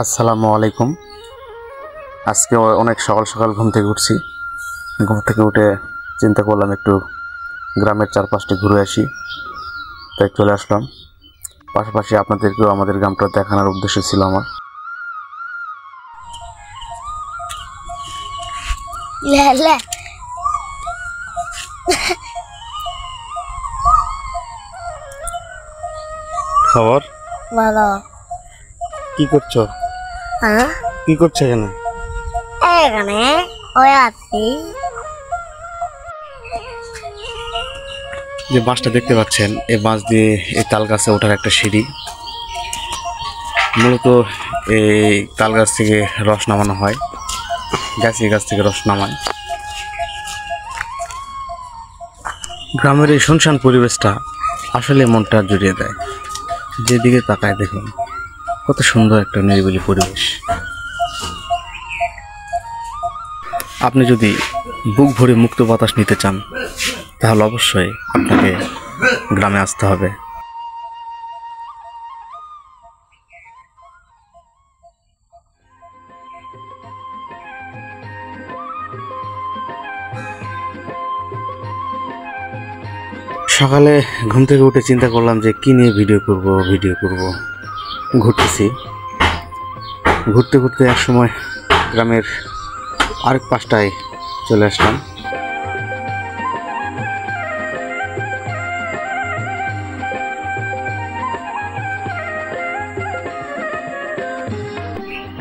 আসসালামু আলাইকুম। আজকে অনেক সকাল সকাল ঘুম থেকে উঠছি। ঘুম থেকে উঠে চিন্তা করলাম একটু গ্রামের চারপাশটি ঘুরে আসি, তাই চলে আসলাম। পাশাপাশি আপনাদেরকেও আমাদের গ্রামটা দেখানোর উদ্দেশ্য ছিল আমার। খবর ভালো। কি করছো? হ্যাঁ, কি করছো এখানে? এখানে ওই আছি। যে বাঁশটা দেখতে পাচ্ছেন, এই বাঁশ দিয়ে এই তাল গাছে ওঠার একটা সিঁড়ি। মূলত এই তাল গাছ থেকে রস নামানো হয়, গাছ থেকে রস নামায়। গ্রামের এই শুনশান পরিবেশটা আসলে মনটা জুড়িয়ে দেয়। যেদিকে তাকায় দেখুন কত সুন্দর একটা নিরিবিলি পরিবেশ। আপনি যদি বুক ভরে মুক্ত বাতাস নিতে চান তাহলে অবশ্যই আপনাকে গ্রামে আসতে হবে। সকালে ঘুম থেকে উঠে চিন্তা করলাম যে কী নিয়ে ভিডিও করব। ঘুরতেছি, ঘুরতে ঘুরতে এক সময় গ্রামের আরেক পাশটায় চলে আসলাম।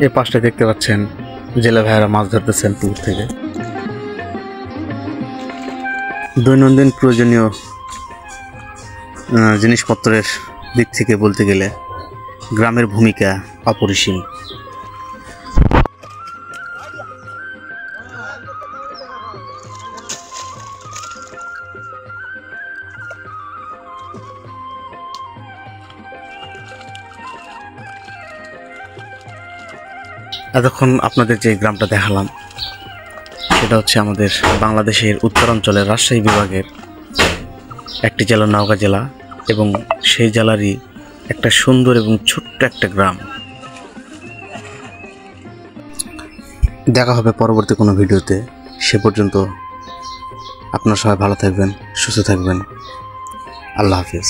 এই পাশটা দেখতে পাচ্ছেন জেলে ভাইয়েরা মাছ ধরতেছেন পুকুর থেকে। দৈনন্দিন প্রয়োজনীয় জিনিসপত্রের দিক থেকে বলতে গেলে গ্রামের ভূমিকা অপরিসীম। এতক্ষণ আপনাদের যে গ্রামটা দেখালাম সেটা হচ্ছে আমাদের বাংলাদেশের উত্তরাঞ্চলের রাজশাহী বিভাগের একটি জেলা, নওগাঁ জেলা, এবং সেই জেলারই একটা সুন্দর এবং ছোট্ট একটা গ্রাম। দেখা হবে পরবর্তী কোনো ভিডিওতে। সে পর্যন্ত আপনারা সবাই ভালো থাকবেন, সুস্থ থাকবেন। আল্লাহ হাফিজ।